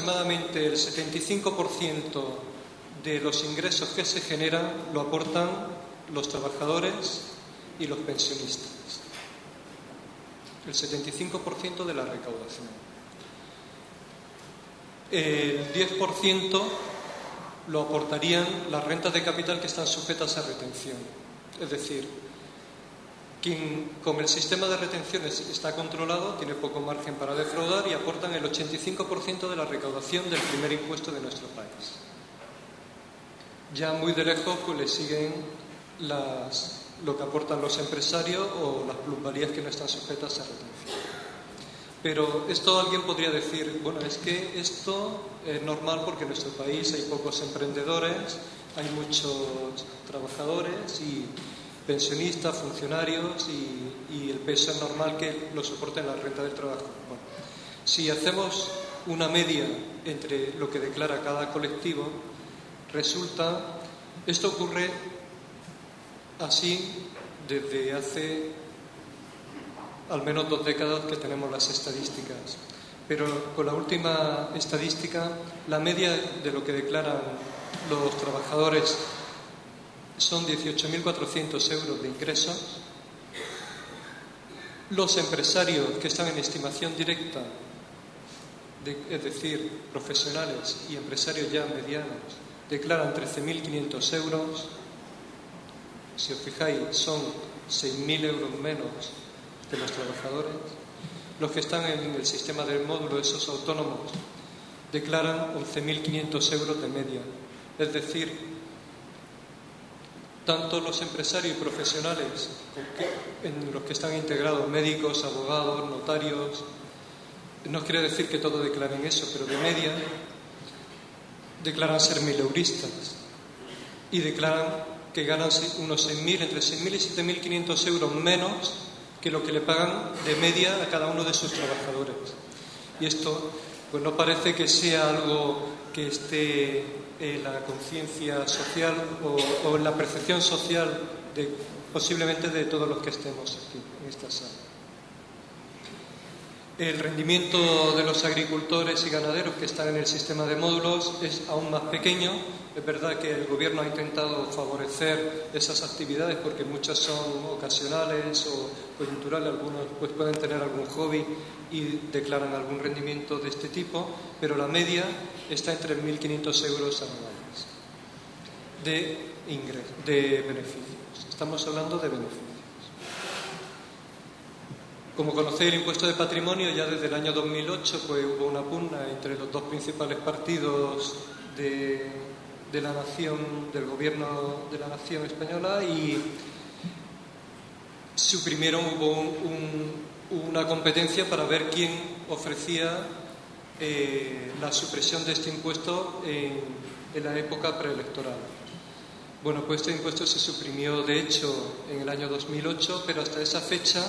aproximadamente el 75% de los ingresos que se generan lo aportan los trabajadores y los pensionistas. El 75% de la recaudación. El 10% lo aportarían las rentas de capital que están sujetas a retención. Es decir, quien con el sistema de retenciones está controlado tiene poco margen para defraudar y aportan el 85% de la recaudación del primer impuesto de nuestro país. Ya muy de lejos pues le siguen lo que aportan los empresarios o las plusvalías que no están sujetas a retención. Pero esto alguien podría decir, bueno, es que esto es normal porque en nuestro país hay pocos emprendedores, hay muchos trabajadores y pensionistas, funcionarios y el peso es normal que lo soporten la renta del trabajo. Bueno, si hacemos una media entre lo que declara cada colectivo, esto ocurre así desde hace al menos 2 décadas que tenemos las estadísticas. Pero con la última estadística, la media de lo que declaran los trabajadores son 18.400 euros de ingresos. Los empresarios que están en estimación directa, es decir, profesionales y empresarios ya medianos, declaran 13.500 euros. Si os fijáis, son 6.000 euros menos de los trabajadores. Los que están en el sistema del módulo, esos autónomos, declaran 11.500 euros de media. Es decir, tanto los empresarios y profesionales en los que están integrados médicos, abogados, notarios, no quiere decir que todos declaren eso, pero de media declaran ser 1.000euristas y declaran que ganan unos 6.000, entre 6.000 y 7.500 euros menos que lo que le pagan de media a cada uno de sus trabajadores. Y esto pues no parece que sea algo que esté en la conciencia social o en la percepción social posiblemente de todos los que estemos aquí en esta sala. El rendimiento de los agricultores y ganaderos que están en el sistema de módulos es aún más pequeño. Es verdad que el gobierno ha intentado favorecer esas actividades porque muchas son ocasionales o coyunturales, algunos pues pueden tener algún hobby y declaran algún rendimiento de este tipo, pero la media está en 3.500 euros anuales de beneficios. Estamos hablando de beneficios. Como conocéis, el impuesto de patrimonio, ya desde el año 2008 pues hubo una pugna entre los dos principales partidos de la nación, del gobierno de la nación española, y hubo una competencia para ver quién ofrecía la supresión de este impuesto en la época preelectoral. Bueno, pues este impuesto se suprimió de hecho en el año 2008, pero hasta esa fecha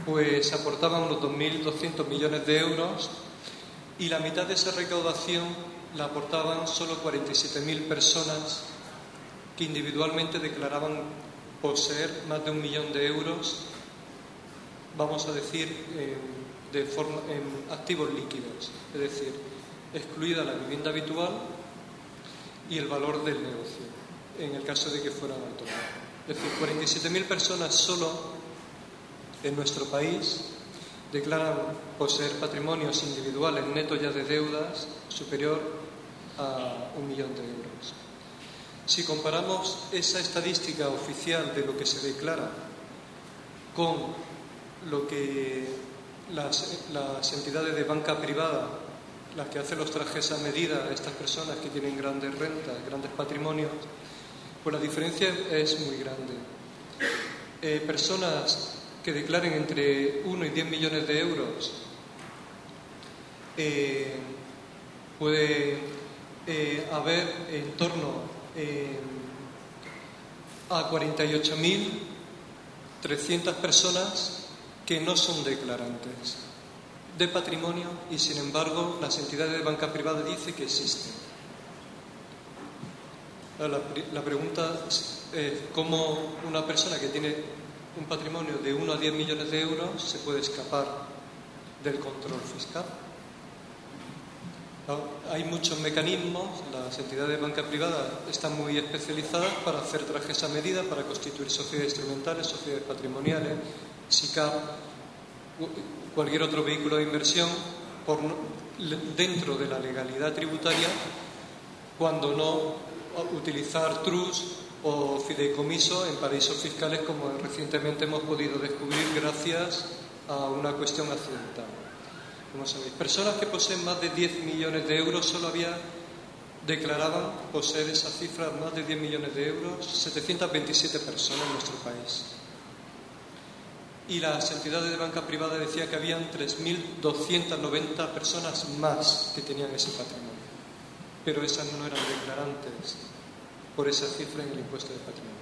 pues aportaban unos 2.200 millones de euros y la mitad de esa recaudación la aportaban solo 47.000 personas que individualmente declaraban poseer más de 1 millón de euros, vamos a decir, en activos líquidos, es decir, excluida la vivienda habitual y el valor del negocio, en el caso de que fueran autónomos. Es decir, 47.000 personas solo en nuestro país declaran poseer patrimonios individuales netos ya de deudas superior a 1 millón de euros. Si comparamos esa estadística oficial de lo que se declara con lo que las entidades de banca privada, las que hacen los trajes a medida a estas personas que tienen grandes rentas, grandes patrimonios, pues la diferencia es muy grande. Personas que declaren entre 1 y 10 millones de euros puede haber en torno a 48.300 personas que no son declarantes de patrimonio y, sin embargo, las entidades de banca privada dicen que existen. La pregunta es cómo una persona que tiene un patrimonio de 1 a 10 millones de euros se puede escapar del control fiscal. Hay muchos mecanismos, las entidades de banca privada están muy especializadas para hacer trajes a medida, para constituir sociedades instrumentales, sociedades patrimoniales, SICAV, cualquier otro vehículo de inversión dentro de la legalidad tributaria, cuando no utilizar trust o fideicomiso en paraísos fiscales, como recientemente hemos podido descubrir gracias a una cuestión accidental. Como sabéis, personas que poseen más de 10 millones de euros solo declaraban poseer esa cifra, más de 10 millones de euros, 727 personas en nuestro país. Y las entidades de banca privada decían que habían 3.290 personas más que tenían ese patrimonio, pero esas no eran declarantes por esa cifra en el impuesto de patrimonio.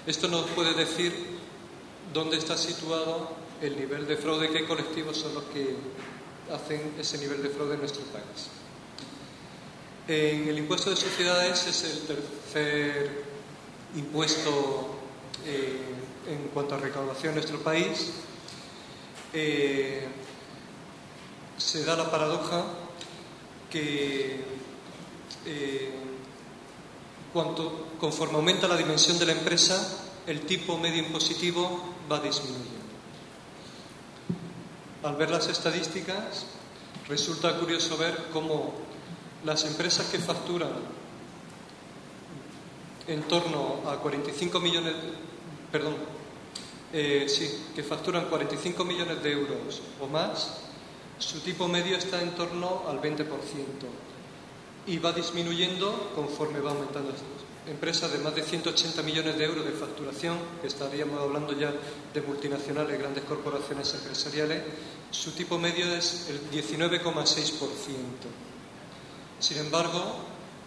Esto nos puede decir dónde está situado el nivel de fraude, qué colectivos son los que hacen ese nivel de fraude en nuestro país. En el impuesto de sociedades es el tercer impuesto en cuanto a recaudación en nuestro país. Se da la paradoja que conforme aumenta la dimensión de la empresa, el tipo medio impositivo va disminuyendo. Al ver las estadísticas, resulta curioso ver cómo las empresas que facturan en torno a 45 millones, que facturan 45 millones de euros o más, su tipo medio está en torno al 20% y va disminuyendo conforme va aumentando. Empresas de más de 180 millones de euros de facturación, que estaríamos hablando ya de multinacionales, grandes corporaciones empresariales, su tipo medio es el 19,6%. Sin embargo,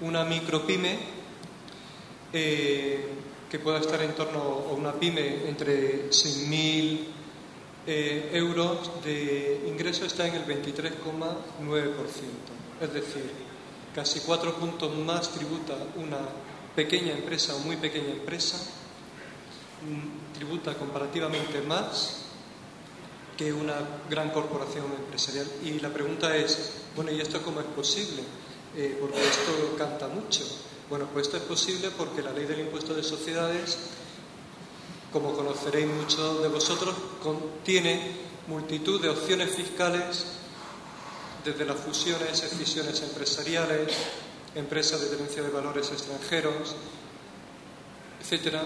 una micropyme que pueda estar en torno, o una pyme entre 6.000 euros de ingreso, está en el 23,9%. Es decir, casi 4 puntos más tributa una pequeña empresa o muy pequeña empresa, tributa comparativamente más que una gran corporación empresarial. Y la pregunta es, bueno, ¿y esto cómo es posible? Porque esto canta mucho. Bueno, pues esto es posible porque la ley del impuesto de sociedades, como conoceréis muchos de vosotros, contiene multitud de opciones fiscales, desde las fusiones, escisiones empresariales, empresas de tenencia de valores extranjeros, etcétera,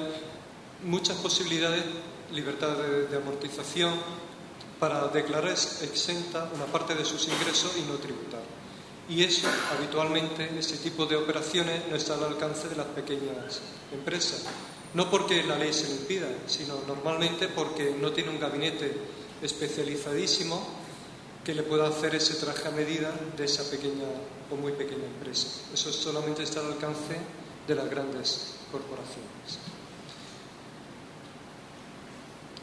muchas posibilidades, libertad de amortización, para declarar exenta una parte de sus ingresos y no tributar. Y eso, habitualmente, ese tipo de operaciones no está al alcance de las pequeñas empresas. No porque la ley se lo impida, sino normalmente porque no tiene un gabinete especializadísimo que le pueda hacer ese traje a medida de esa pequeña o muy pequeña empresa. Eso solamente está al alcance de las grandes corporaciones.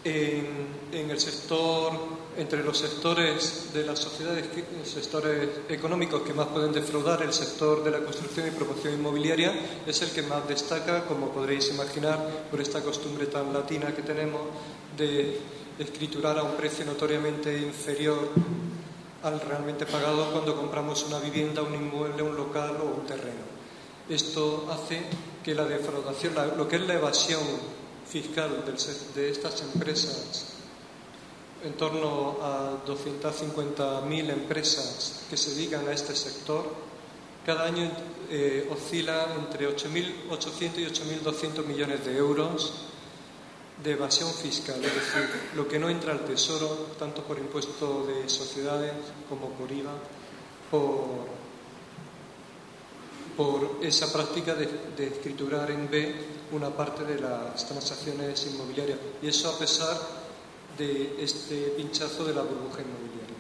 En el sector, entre los sectores de las sociedades, sectores económicos que más pueden defraudar, el sector de la construcción y promoción inmobiliaria es el que más destaca, como podréis imaginar, por esta costumbre tan latina que tenemos de escriturar a un precio notoriamente inferior al realmente pagado cuando compramos una vivienda, un inmueble, un local o un terreno. Esto hace que la defraudación, lo que es la evasión fiscal de estas empresas, en torno a 250.000 empresas que se dedican a este sector, cada año oscila entre 8.800 y 8.200 millones de euros de evasión fiscal, es decir, lo que no entra al Tesoro, tanto por impuesto de sociedades como por IVA, por esa práctica de escriturar en B una parte de las transacciones inmobiliarias. Y eso a pesar de este pinchazo de la burbuja inmobiliaria.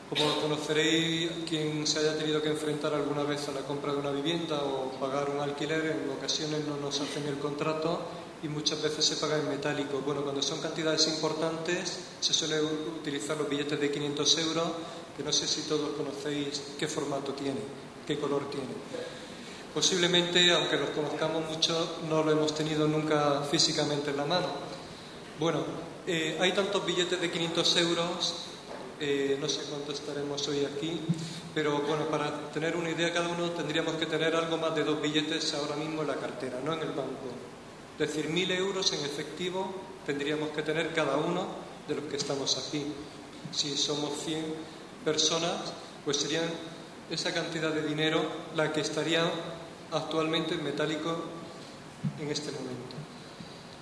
Como conoceréis, quien se haya tenido que enfrentar alguna vez a la compra de una vivienda o pagar un alquiler, en ocasiones no nos hacen el contrato y muchas veces se paga en metálico. Bueno, cuando son cantidades importantes se suele utilizar los billetes de 500 euros, que no sé si todos conocéis qué formato tiene, qué color tiene. Posiblemente, aunque los conozcamos mucho, no lo hemos tenido nunca físicamente en la mano. Bueno, hay tantos billetes de 500 euros no sé cuánto estaremos hoy aquí, pero bueno, para tener una idea, cada uno tendríamos que tener algo más de 2 billetes ahora mismo en la cartera, no en el banco. Es decir, 1.000 euros en efectivo tendríamos que tener cada uno de los que estamos aquí. Si somos 100 personas, pues serían esa cantidad de dinero la que estaría actualmente en metálico en este momento.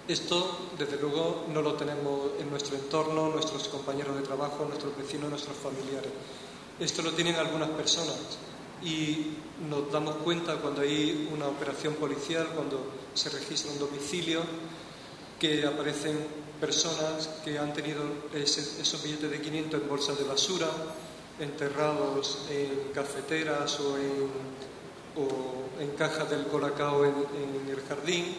Esto, desde luego, no lo tenemos en nuestro entorno, nuestros compañeros de trabajo, nuestros vecinos, nuestros familiares. Esto lo tienen algunas personas y nos damos cuenta cuando hay una operación policial, cuando se registra un domicilio, que aparecen personas que han tenido esos billetes de 500 en bolsas de basura, enterrados en cafeteras o en cajas del colacao en el jardín,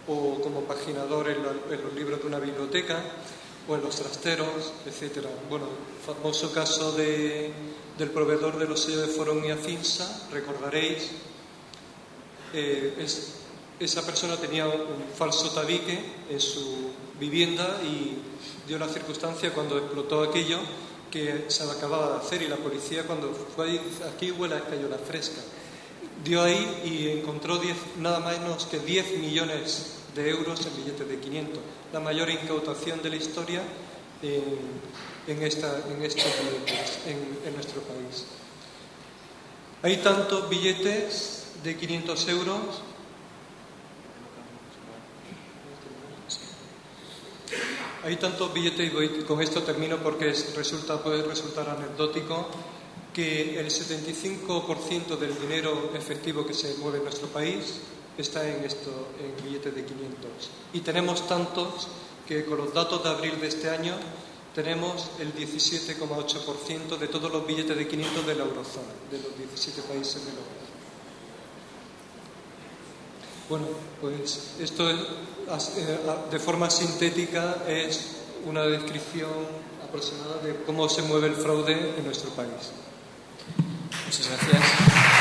o como paginador en los libros de una biblioteca, o en los trasteros, etc. Bueno, el famoso caso del proveedor de los sellos de Forón y Afinsa, recordaréis, esa persona tenía un falso tabique en su vivienda y dio la circunstancia cuando explotó aquello que se acababa de hacer, y la policía, cuando fue ahí, aquí huele a escayola fresca, dio ahí y encontró nada menos que 10 millones de euros en billetes de 500, la mayor incautación de la historia en estos billetes en nuestro país. Hay tantos billetes de 500 euros. Hay tantos billetes, y con esto termino porque puede resultar anecdótico, que el 75% del dinero efectivo que se mueve en nuestro país está en billetes de 500. Y tenemos tantos que con los datos de abril de este año tenemos el 17,8% de todos los billetes de 500 de la eurozona, de los 17 países de la eurozona. Bueno, pues esto de forma sintética es una descripción aproximada de cómo se mueve el fraude en nuestro país. Muchas gracias.